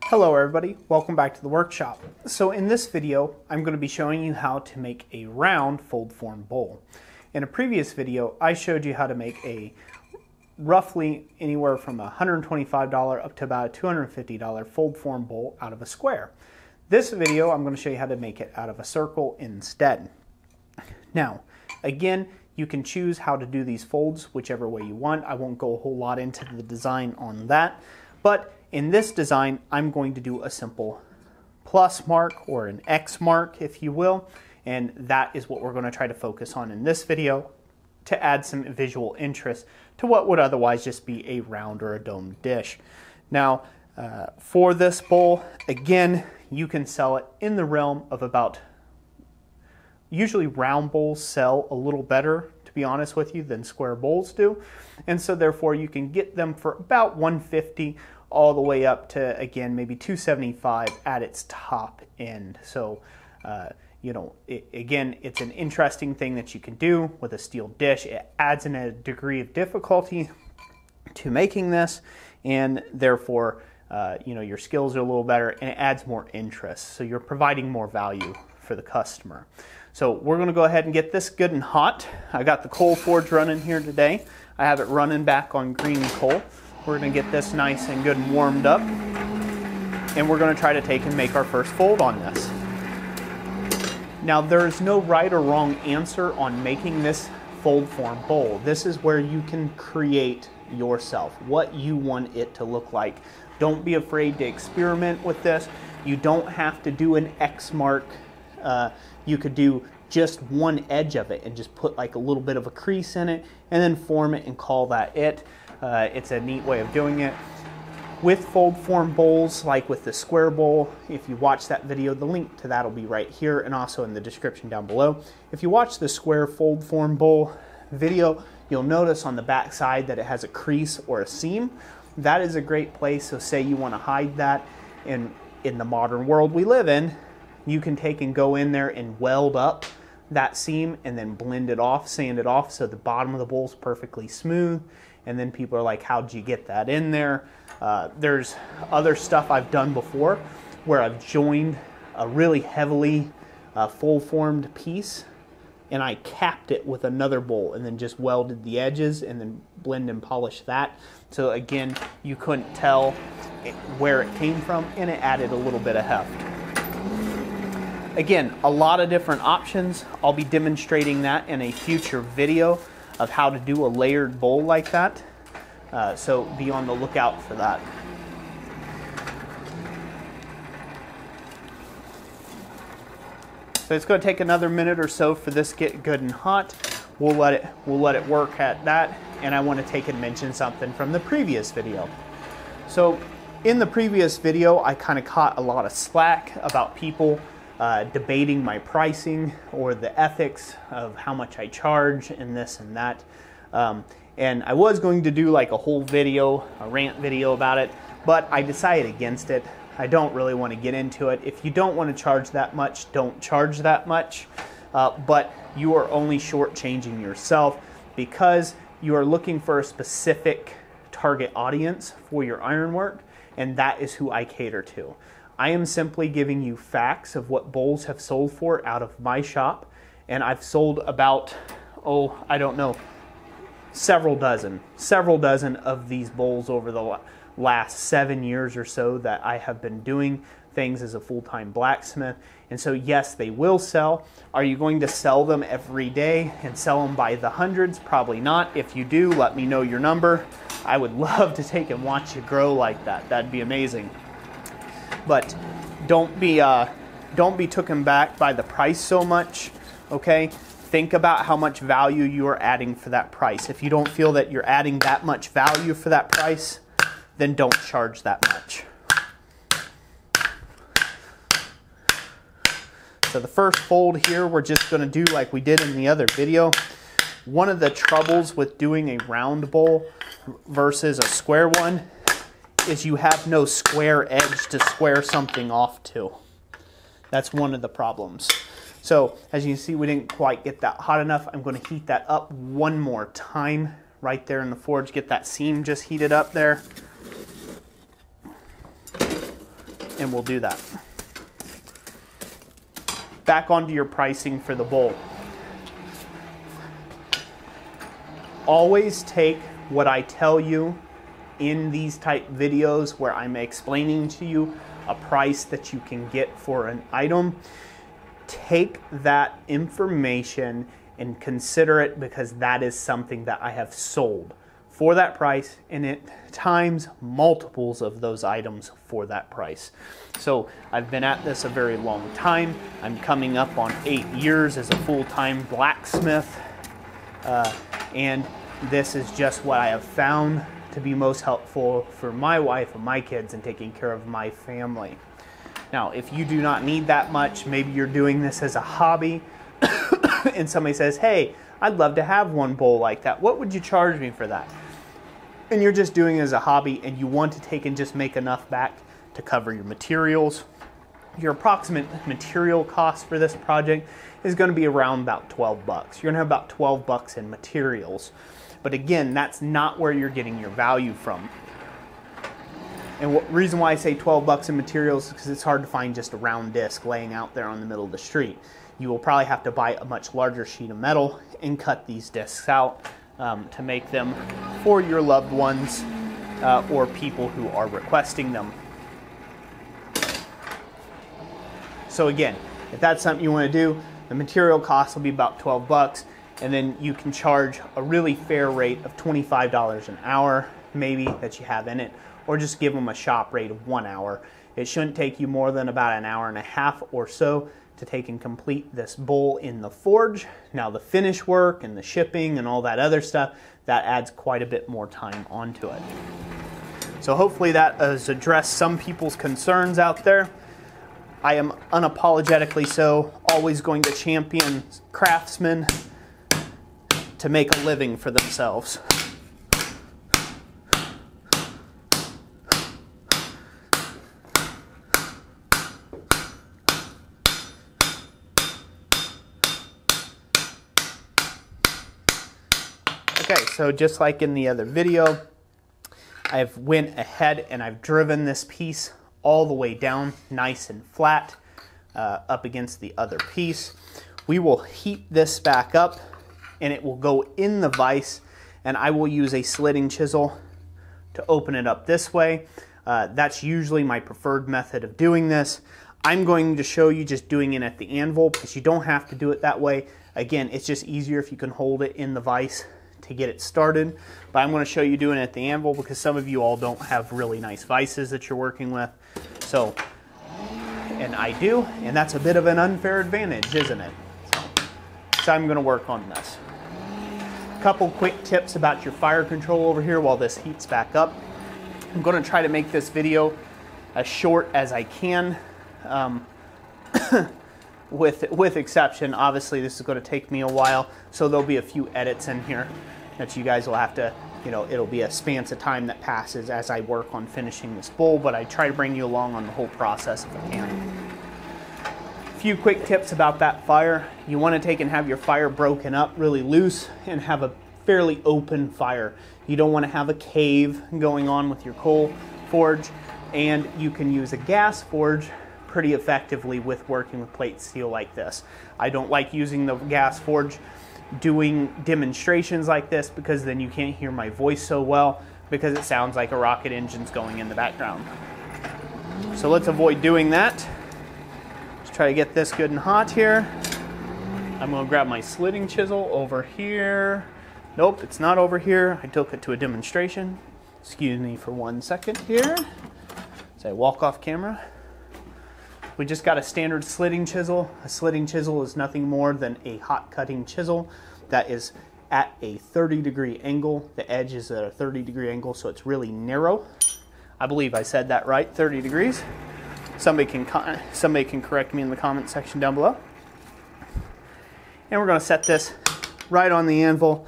Hello everybody, welcome back to the workshop. So in this video, I'm going to be showing you how to make a round fold form bowl. In a previous video, I showed you how to make a roughly anywhere from $125 up to about a $250 fold form bowl out of a square. This video, I'm going to show you how to make it out of a circle instead. Now, again, you can choose how to do these folds whichever way you want. I won't go a whole lot into the design on that, but in this design, I'm going to do a simple plus mark or an X mark, if you will, and that is what we're going to try to focus on in this video to add some visual interest to what would otherwise just be a round or a domed dish. Now, for this bowl, again, you can sell it in the realm of about, usually round bowls sell a little better, to be honest with you, than square bowls do, and so therefore you can get them for about $150 all the way up to, again, maybe $275 at its top end. So, you know, again, it's an interesting thing that you can do with a steel dish. It adds in a degree of difficulty to making this, and therefore, you know, your skills are a little better, and it adds more interest. So you're providing more value for the customer. So we're going to go ahead and get this good and hot. I got the coal forge running here today. I have it running back on green coal. We're going to get this nice and good and warmed up, and we're going to try to take and make our first fold on this. Now, there's no right or wrong answer on making this fold form bowl. This is where you can create yourself, what you want it to look like. Don't be afraid to experiment with this. You don't have to do an X mark. You could do just one edge of it and just put like a little bit of a crease in it and then form it and call that it. It's a neat way of doing it. With fold form bowls, like with the square bowl, if you watch that video, the link to that will be right here and also in the description down below. If you watch the square fold form bowl video, you'll notice on the back side that it has a crease or a seam. That is a great place, so say you want to hide that in the modern world we live in, you can take and go in there and weld up that seam and then blend it off, sand it off so the bottom of the bowl is perfectly smooth. And then people are like, how'd you get that in there? There's other stuff I've done before where I've joined a really heavily full formed piece and I capped it with another bowl and then just welded the edges and then blend and polish that. So again, you couldn't tell where it came from and it added a little bit of heft. Again, a lot of different options. I'll be demonstrating that in a future video of how to do a layered bowl like that. So be on the lookout for that. So it's going to take another minute or so for this to get good and hot. We'll let it work at that. And I want to take and mention something from the previous video. So in the previous video, I kind of caught a lot of slack about people debating my pricing or the ethics of how much I charge and this and that. And I was going to do like a whole video, a rant video about it, but I decided against it. I don't really want to get into it. If you don't want to charge that much, don't charge that much. But you are only shortchanging yourself because you are looking for a specific target audience for your ironwork, and that is who I cater to. I am simply giving you facts of what bowls have sold for out of my shop, and I've sold about, oh, I don't know, several dozen of these bowls over the last 7 years or so that I have been doing things as a full-time blacksmith. And so yes, they will sell. Are you going to sell them every day and sell them by the hundreds? Probably not. If you do, let me know your number. I would love to take and watch you grow like that. That'd be amazing. But don't be taken back by the price so much, okay? Think about how much value you are adding for that price. If you don't feel that you're adding that much value for that price, then don't charge that much. So the first fold here, we're just going to do like we did in the other video. One of the troubles with doing a round bowl versus a square one is you have no square edge to square something off to. That's one of the problems. So as you can see, we didn't quite get that hot enough. I'm going to heat that up one more time right there in the forge. Get that seam just heated up there. and we'll do that. Back onto your pricing for the bowl. Always take what I tell you in these type videos where I'm explaining to you a price that you can get for an item. Take that information and consider it, because that is something that I have sold for that price, and at times multiples of those items for that price. So I've been at this a very long time. I'm coming up on 8 years as a full-time blacksmith, and this is just what I have found to be most helpful for my wife and my kids and taking care of my family. Now, if you do not need that much, maybe you're doing this as a hobby, and somebody says, hey, I'd love to have one bowl like that. What would you charge me for that? And you're just doing it as a hobby, and you want to take and just make enough back to cover your materials. Your approximate material cost for this project is going to be around about 12 bucks. You're going to have about 12 bucks in materials. But again, that's not where you're getting your value from. And the reason why I say 12 bucks in materials is because it's hard to find just a round disc laying out there on the middle of the street. You will probably have to buy a much larger sheet of metal and cut these discs out to make them for your loved ones or people who are requesting them. So again, if that's something you want to do, the material cost will be about 12 bucks, and then you can charge a really fair rate of $25 an hour, maybe, that you have in it, or just give them a shop rate of 1 hour. It shouldn't take you more than about an hour and a half or so to take and complete this bowl in the forge. Now the finish work and the shipping and all that other stuff, that adds quite a bit more time onto it. So hopefully that has addressed some people's concerns out there. I am unapologetically so always going to champion craftsmen to make a living for themselves. Okay, so just like in the other video, I've went ahead and I've driven this piece all the way down nice and flat up against the other piece. We will heat this back up and it will go in the vise, and I will use a slitting chisel to open it up this way. That's usually my preferred method of doing this. I'm going to show you just doing it at the anvil because you don't have to do it that way. Again, it's just easier if you can hold it in the vise to get it started, but I'm going to show you doing it at the anvil because some of you all don't have really nice vices that you're working with. So, and I do, and that's a bit of an unfair advantage, isn't it? So I'm going to work on this. A couple quick tips about your fire control over here while this heats back up. I'm going to try to make this video as short as I can, with exception, obviously this is going to take me a while, so there'll be a few edits in here that you guys will have to, it'll be a span of time that passes as I work on finishing this bowl, but I try to bring you along on the whole process if I can. A few quick tips about that fire. You want to take and have your fire broken up really loose and have a fairly open fire. You don't want to have a cave going on with your coal forge, and you can use a gas forge pretty effectively with working with plate steel like this. I don't like using the gas forge doing demonstrations like this because then you can't hear my voice so well because it sounds like a rocket engine's going in the background. So let's avoid doing that. Let's try to get this good and hot here. I'm going to grab my slitting chisel over here. Nope, it's not over here. I took it to a demonstration. Excuse me for 1 second here as I walk off camera. We just got a standard slitting chisel. A slitting chisel is nothing more than a hot cutting chisel that is at a 30-degree angle. The edge is at a 30-degree angle, so it's really narrow. I believe I said that right, 30 degrees. Somebody can correct me in the comment section down below. And we're going to set this right on the anvil,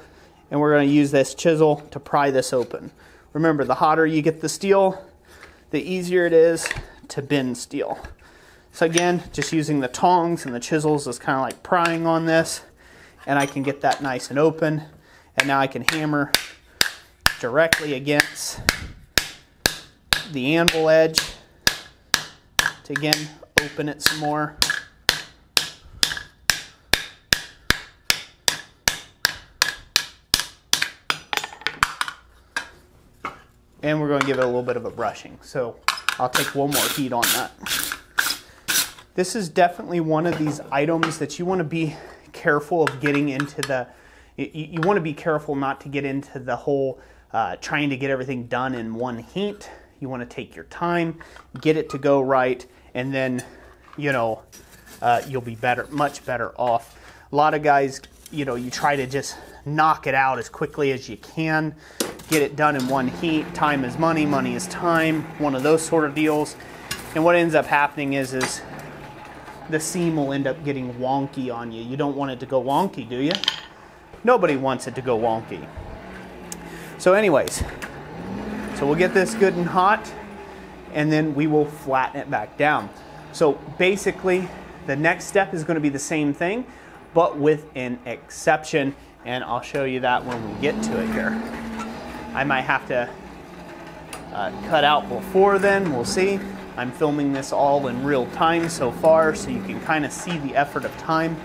and we're going to use this chisel to pry this open. Remember, the hotter you get the steel, the easier it is to bend steel. So again, just using the tongs and the chisels is kind of like prying on this, and I can get that nice and open, and now I can hammer directly against the anvil edge to, again, open it some more. And we're going to give it a little bit of a brushing. So I'll take one more heat on that. This is definitely one of these items that you want to be careful of getting into the, you want to be careful not to get into the whole trying to get everything done in one heat. You want to take your time, get it to go right, and then, you know, you'll be much better off. A lot of guys, you know, you try to just knock it out as quickly as you can, get it done in one heat. Time is money, money is time, one of those sort of deals. And what ends up happening is the seam will end up getting wonky on you. You don't want it to go wonky, do you? Nobody wants it to go wonky. So anyways, so we'll get this good and hot, and then we will flatten it back down. So basically, the next step is going to be the same thing, but with an exception, and I'll show you that when we get to it here. I might have to cut out before then, we'll see. I'm filming this all in real time so far, so you can kind of see the effort of time.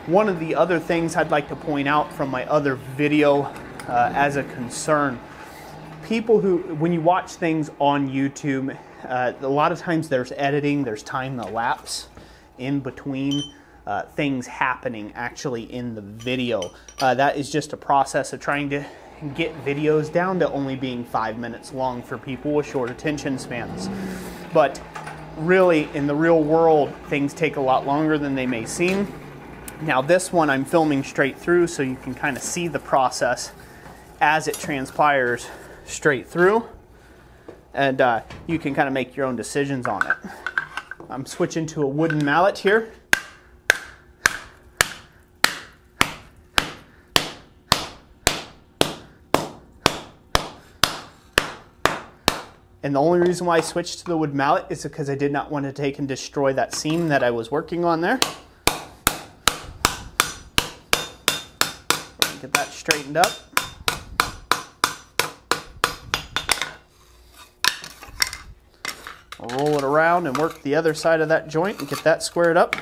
One of the other things I'd like to point out from my other video as a concern, people who, when you watch things on YouTube, a lot of times there's editing, there's time elapse in between things happening actually in the video. That is just a process of trying to get videos down to only being 5 minutes long for people with short attention spans. But really, in the real world, things take a lot longer than they may seem. Now this one I'm filming straight through, so you can kind of see the process as it transpires straight through, and you can kind of make your own decisions on it. I'm switching to a wooden mallet here. And the only reason why I switched to the wood mallet is because I did not want to take and destroy that seam that I was working on there. Get that straightened up. I'll roll it around and work the other side of that joint and get that squared up.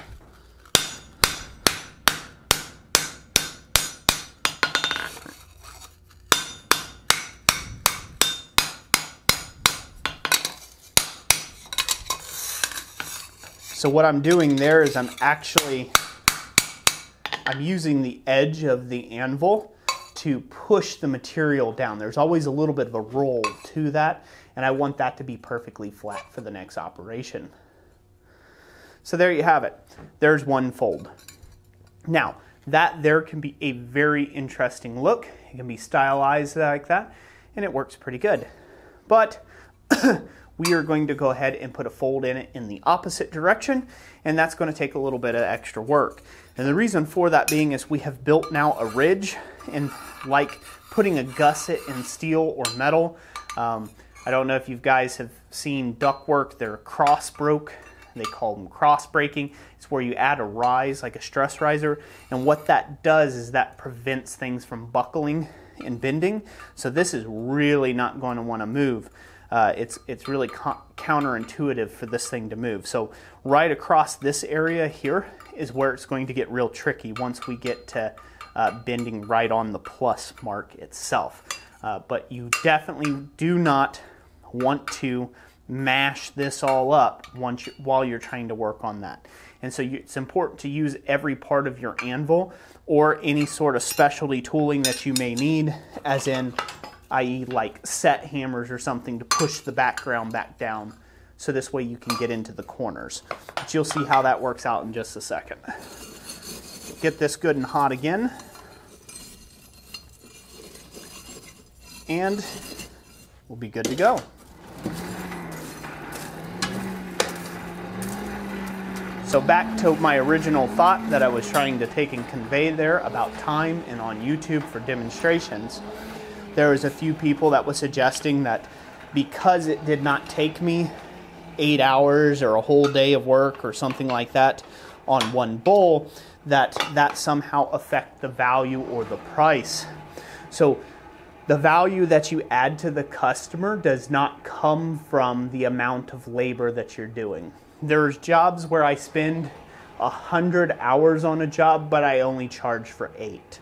So what I'm doing there is I'm using the edge of the anvil to push the material down. There's always a little bit of a roll to that, and I want that to be perfectly flat for the next operation. So there you have it. There's one fold. Now, that there can be a very interesting look. It can be stylized like that, and it works pretty good. But we are going to go ahead and put a fold in it in the opposite direction, and that's going to take a little bit of extra work. And the reason for that being is we have built now a ridge, and like putting a gusset in steel or metal, I don't know if you guys have seen ductwork, they're cross broke. They call them cross breaking. It's where you add a rise, like a stress riser, and what that does is that prevents things from buckling and bending. So this is really not going to want to move. It's really counterintuitive for this thing to move. So right across this area here is where it's going to get real tricky once we get to bending right on the plus mark itself. But you definitely do not want to mash this all up while you're trying to work on that. And so it's important to use every part of your anvil or any sort of specialty tooling that you may need, as in i.e. like set hammers or something to push the background back down, so this way you can get into the corners. But you'll see how that works out in just a second. Get this good and hot again, and we'll be good to go. So back to my original thought that I was trying to take and convey there about time and on YouTube for demonstrations. There was a few people that was suggesting that because it did not take me 8 hours or a whole day of work or something like that on one bowl, that somehow affect the value or the price. So The value that you add to the customer does not come from the amount of labor that you're doing. There's jobs where I spend 100 hours on a job, but I only charge for 8.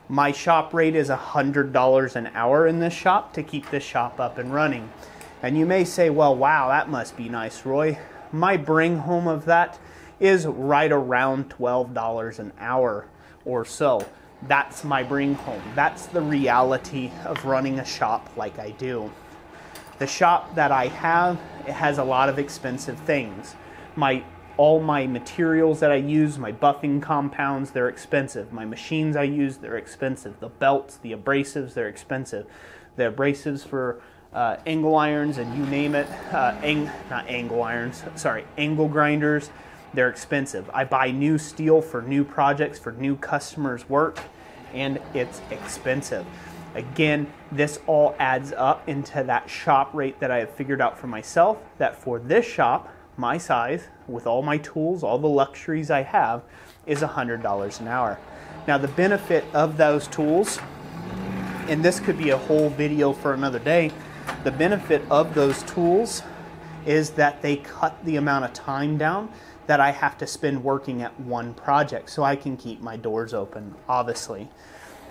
My shop rate is $100 an hour in this shop to keep this shop up and running. And you may say, well, wow, that must be nice, Roy. My bring home of that is right around $12 an hour or so. That's my bring home. That's the reality of running a shop like I do. The shop that I have, it has a lot of expensive things. All my materials that I use, my buffing compounds, they're expensive. My machines I use, they're expensive. The belts, the abrasives, they're expensive. The abrasives for angle irons and you name it, not angle irons, sorry, angle grinders, they're expensive. I buy new steel for new projects, for new customers' work, and it's expensive. Again, this all adds up into that shop rate that I have figured out for myself, that for this shop, my size, with all my tools, all the luxuries I have, is $100 an hour. Now the benefit of those tools, and this could be a whole video for another day, the benefit of those tools is that they cut the amount of time down that I have to spend working at one project so I can keep my doors open, obviously.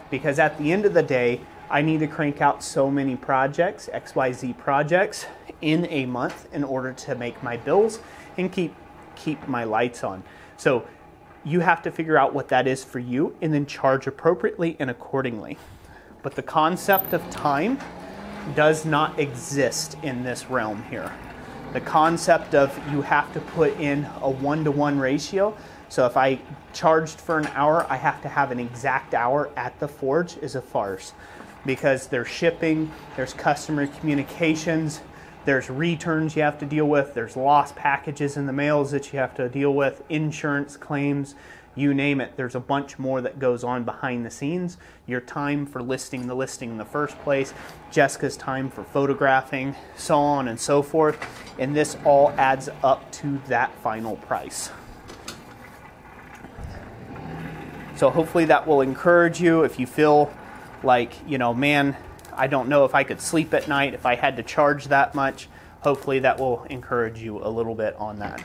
Because at the end of the day, I need to crank out so many projects, XYZ projects, in a month in order to make my bills and keep my lights on. So you have to figure out what that is for you and then charge appropriately and accordingly. But the concept of time does not exist in this realm here. The concept of you have to put in a 1-to-1 ratio. So if I charged for an hour, I have to have an exact hour at the forge is a farce. Because there's shipping, there's customer communications, there's returns you have to deal with, there's lost packages in the mails that you have to deal with, insurance claims, you name it. There's a bunch more that goes on behind the scenes. Your time for listing the listing in the first place, Jessica's time for photographing, so on and so forth. And this all adds up to that final price. So hopefully that will encourage you if you feel like, you know, man, I don't know if I could sleep at night if I had to charge that much. Hopefully that will encourage you a little bit on that.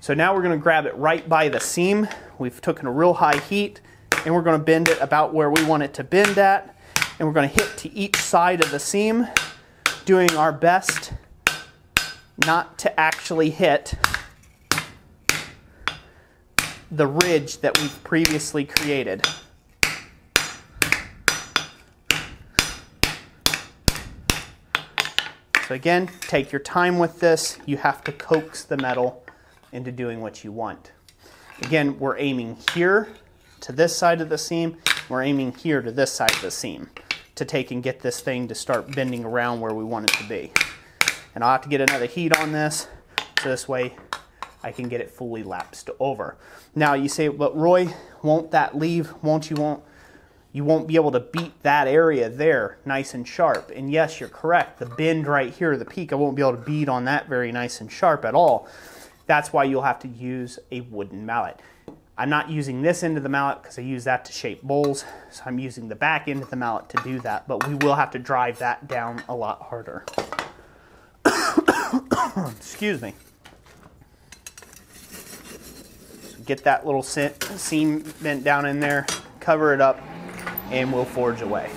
So now we're going to grab it right by the seam. We've taken a real high heat and we're going to bend it about where we want it to bend at. And we're going to hit to each side of the seam, doing our best not to actually hit the ridge that we've previously created. So again, take your time with this. You have to coax the metal into doing what you want. Again, we're aiming here to this side of the seam. We're aiming here to this side of the seam to take and get this thing to start bending around where we want it to be. And I'll have to get another heat on this, so this way I can get it fully lapsed over. Now you say, but Roy, won't that leave? You won't be able to beat that area there nice and sharp. And yes, you're correct. The bend right here, the peak, I won't be able to beat on that very nice and sharp at all. That's why you'll have to use a wooden mallet. I'm not using this end of the mallet because I use that to shape bowls. So I'm using the back end of the mallet to do that. But we will have to drive that down a lot harder. Excuse me. So get that little seam bent down in there, cover it up, and we'll forge away.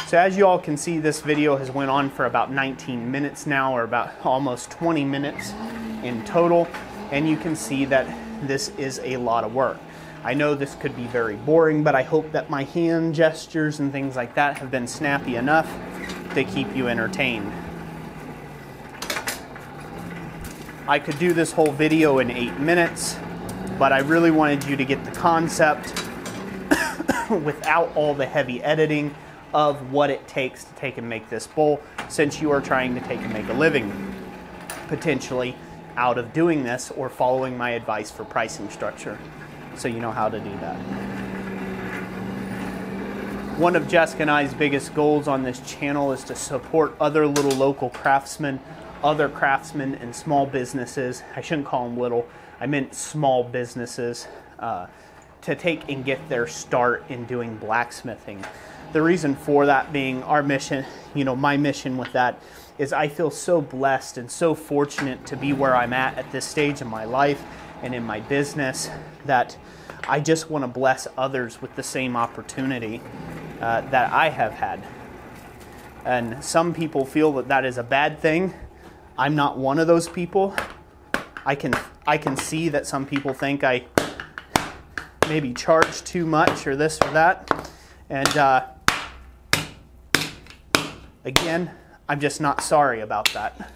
So as you all can see, this video has went on for about 19 minutes now, or about almost 20 minutes in total, and you can see that this is a lot of work. I know this could be very boring, but I hope that my hand gestures and things like that have been snappy enough to keep you entertained. I could do this whole video in 8 minutes, but I really wanted you to get the concept without all the heavy editing of what it takes to take and make this bowl, since you are trying to take and make a living potentially out of doing this or following my advice for pricing structure, so you know how to do that. One of Jessica and I's biggest goals on this channel is to support other little local craftsmen, other craftsmen and small businesses. I shouldn't call them little, I meant small businesses, to take and get their start in doing blacksmithing. The reason for that being our mission, my mission with that is I feel so blessed and so fortunate to be where I'm at this stage in my life and in my business, that I just want to bless others with the same opportunity that I have had. And some people feel that that is a bad thing. I'm not one of those people. I can see that some people think I maybe charge too much or this or that. And again, I'm just not sorry about that.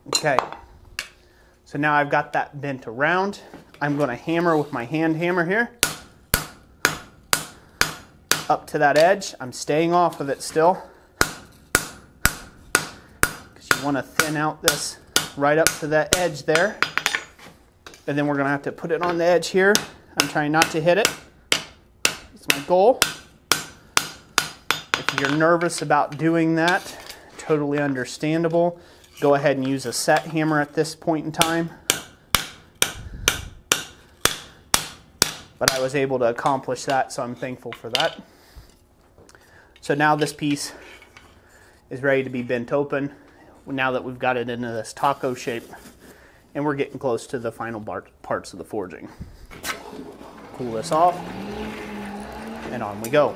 Okay, so now I've got that bent around. I'm going to hammer with my hand hammer here up to that edge. I'm staying off of it still, because you want to thin out this right up to that edge there. And then we're going to have to put it on the edge here. I'm trying not to hit it. That's my goal. If you're nervous about doing that, totally understandable. Go ahead and use a set hammer at this point in time. But I was able to accomplish that, so I'm thankful for that. So now this piece is ready to be bent open, now that we've got it into this taco shape, and we're getting close to the final parts of the forging. Cool this off, and on we go.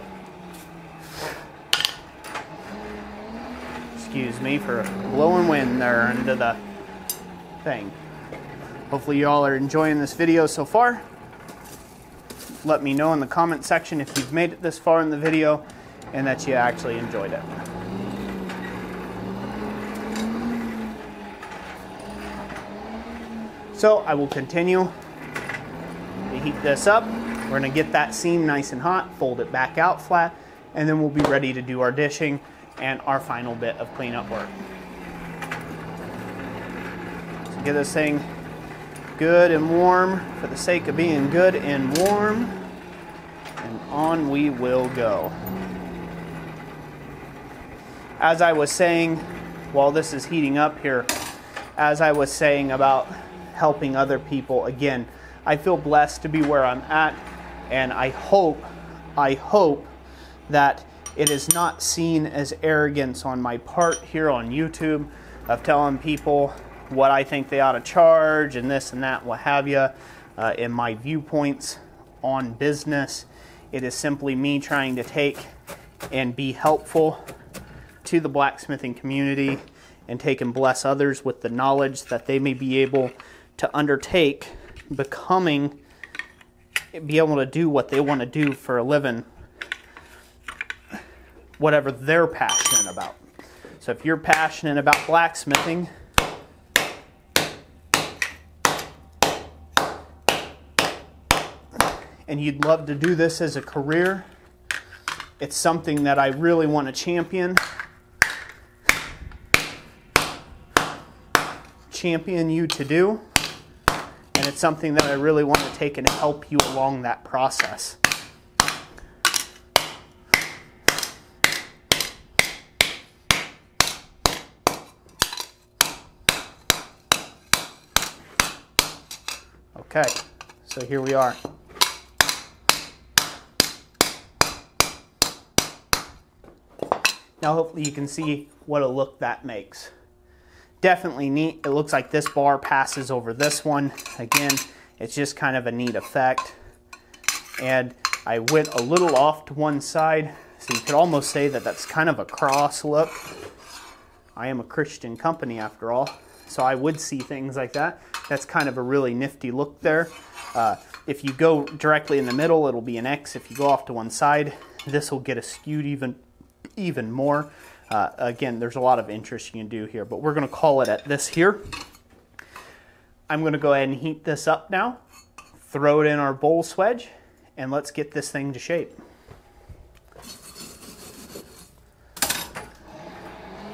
Excuse me for blowing wind there into the thing. Hopefully you all are enjoying this video so far. Let me know in the comment section if you've made it this far in the video and that you actually enjoyed it. So I will continue to heat this up. We're going to get that seam nice and hot, fold it back out flat, and then we'll be ready to do our dishing and our final bit of cleanup work. So get this thing good and warm for the sake of being good and warm, and on we will go. As I was saying, while this is heating up here, as I was saying about helping other people, again, I feel blessed to be where I'm at, and I hope that it is not seen as arrogance on my part here on YouTube of telling people what I think they ought to charge and this and that, what have you, in my viewpoints on business. It is simply me trying to take and be helpful to the blacksmithing community and take and bless others with the knowledge that they may be able to undertake, be able to do what they want to do for a living, whatever they're passionate about. So if you're passionate about blacksmithing, and you'd love to do this as a career, it's something that I really want to champion you to do, and it's something that I really want to take and help you along that process. Okay, so here we are. Now hopefully you can see what a look that makes. Definitely neat. It looks like this bar passes over this one. Again, it's just kind of a neat effect. And I went a little off to one side, so you could almost say that that's kind of a cross look. I am a Christian company after all, so I would see things like that. That's kind of a really nifty look there. If you go directly in the middle, it'll be an X. If you go off to one side, this will get a skewed even more. Again, there's a lot of interest you can do here, but we're going to call it at this here. I'm going to go ahead and heat this up now, throw it in our bowl swedge, and let's get this thing to shape.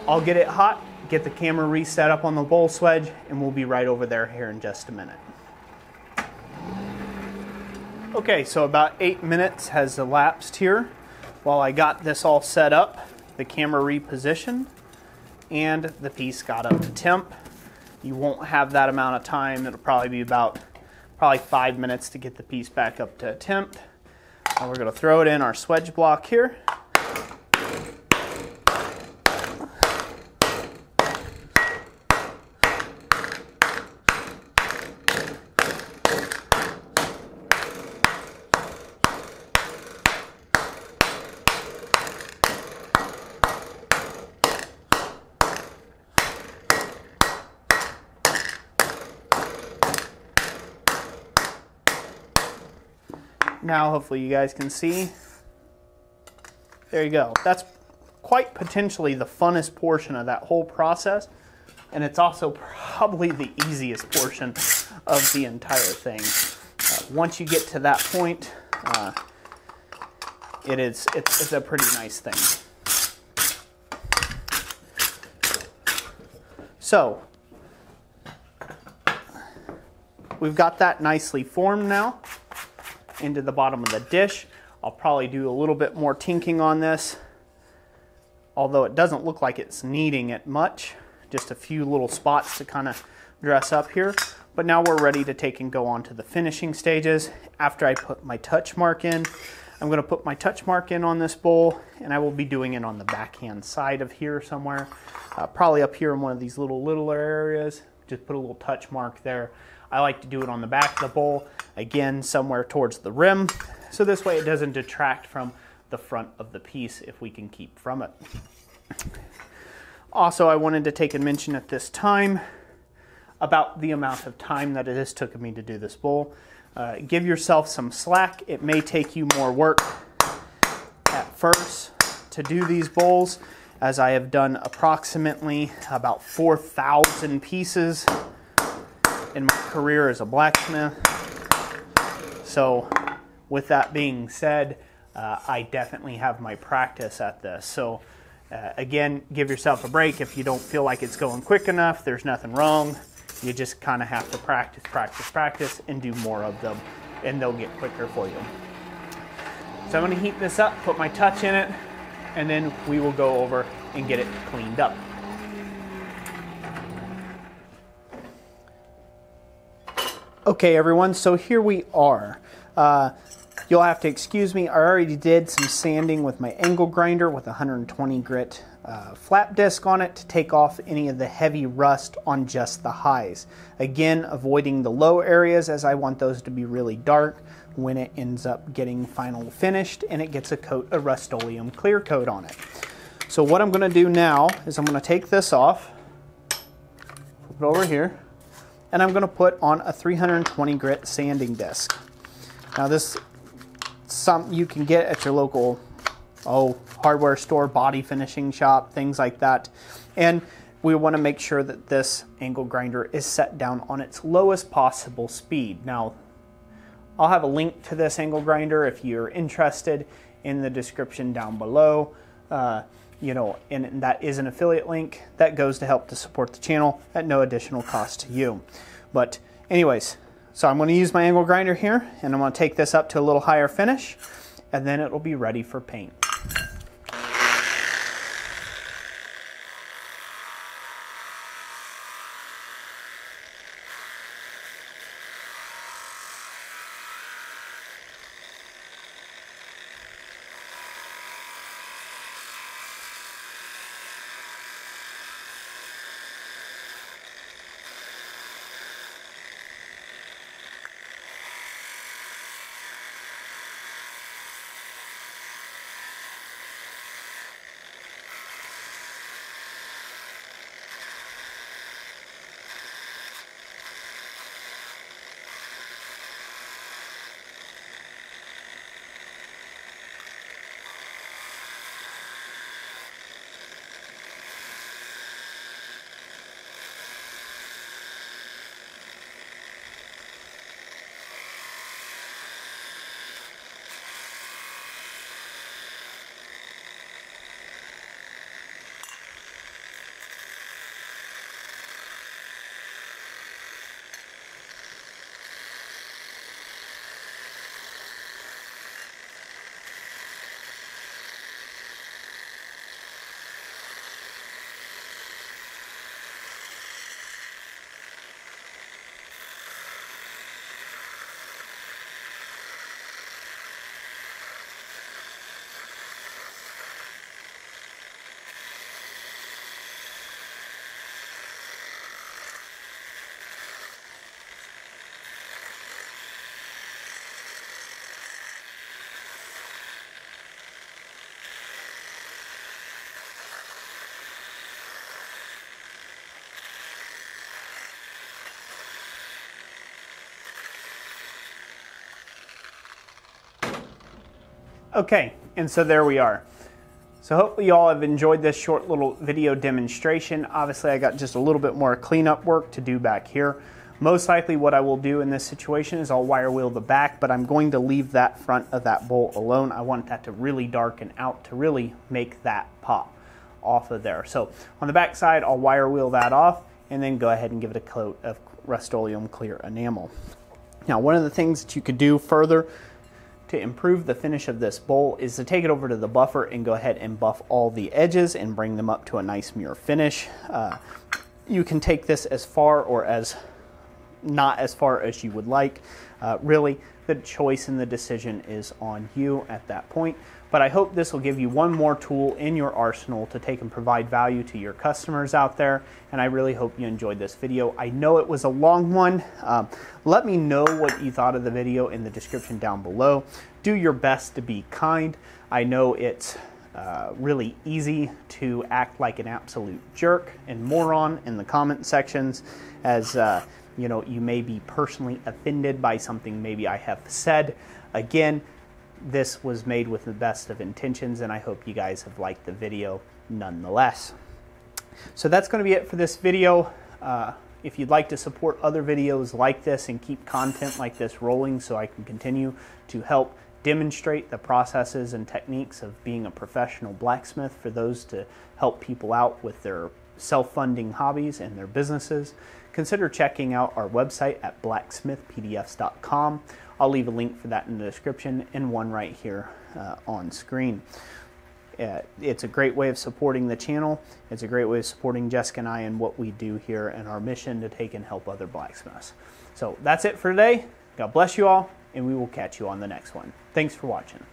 I'll get it hot, get the camera reset up on the bowl swedge, and we'll be right over there here in just a minute. Okay, so about 8 minutes has elapsed here while I got this all set up, the camera repositioned, and the piece got up to temp. You won't have that amount of time. It'll probably be about 5 minutes to get the piece back up to temp. And we're going to throw it in our swedge block here. Now hopefully you guys can see. There you go. That's quite potentially the funnest portion of that whole process, and it's also probably the easiest portion of the entire thing. Once you get to that point, it's a pretty nice thing. So we've got that nicely formed now into the bottom of the dish. I'll probably do a little bit more tinking on this, although it doesn't look like it's needing it much. Just a few little spots to kind of dress up here. But now we're ready to take and go on to the finishing stages. After I put my touch mark in, I'm going to put my touch mark in on this bowl, and I will be doing it on the backhand side of here somewhere. Probably up here in one of these littler areas. Just put a little touch mark there. I like to do it on the back of the bowl, again, somewhere towards the rim, so this way it doesn't detract from the front of the piece if we can keep from it. Also, I wanted to take and mention at this time about the amount of time that it has taken me to do this bowl. Give yourself some slack. It may take you more work at first to do these bowls, as I have done approximately about 4,000 pieces in my career as a blacksmith. So with that being said, I definitely have my practice at this. So again, give yourself a break. If you don't feel like it's going quick enough, there's nothing wrong. You just kind of have to practice, and do more of them, and they'll get quicker for you. So I'm going to heat this up, put my touch in it, and then we will go over and get it cleaned up. Okay everyone, so here we are. You'll have to excuse me, I already did some sanding with my angle grinder with 120 grit flap disc on it to take off any of the heavy rust on just the highs. Again, avoiding the low areas, as I want those to be really dark when it ends up getting final finished and it gets a coat of Rust-Oleum clear coat on it. So what I'm going to do now is I'm going to take this off, flip it over here, and I'm going to put on a 320 grit sanding disc. Now this is something you can get at your local hardware store, body finishing shop, things like that. And we want to make sure that this angle grinder is set down on its lowest possible speed. Now I'll have a link to this angle grinder if you're interested in the description down below. And that is an affiliate link that goes to help to support the channel at no additional cost to you. But anyways, so I'm going to use my angle grinder here, and I'm going to take this up to a little higher finish, and then it will be ready for paint. Okay, and so there we are. So hopefully you all have enjoyed this short little video demonstration. Obviously I got just a little bit more cleanup work to do back here. Most likely what I will do in this situation is I'll wire wheel the back, but I'm going to leave that front of that bowl alone. I want that to really darken out to really make that pop off of there. So on the back side, I'll wire wheel that off and then go ahead and give it a coat of Rust-Oleum clear enamel. Now, one of the things that you could do further to improve the finish of this bowl is to take it over to the buffer and go ahead and buff all the edges and bring them up to a nice mirror finish. You can take this as far or as not as far as you would like. Really, the choice and the decision is on you at that point. But I hope this will give you one more tool in your arsenal to take and provide value to your customers out there. And I really hope you enjoyed this video. I know it was a long one. Let me know what you thought of the video in the description down below. Do your best to be kind. I know it's really easy to act like an absolute jerk and moron in the comment sections, as you know, you may be personally offended by something maybe I have said. Again, this was made with the best of intentions, and I hope you guys have liked the video nonetheless. So that's going to be it for this video. If you'd like to support other videos like this and keep content like this rolling so I can continue to help demonstrate the processes and techniques of being a professional blacksmith for those to help people out with their self-funding hobbies and their businesses, consider checking out our website at blacksmithpdfs.com. I'll leave a link for that in the description and one right here on screen. It's a great way of supporting the channel. It's a great way of supporting Jessica and I and what we do here and our mission to take and help other blacksmiths. So that's it for today. God bless you all, and we will catch you on the next one. Thanks for watching.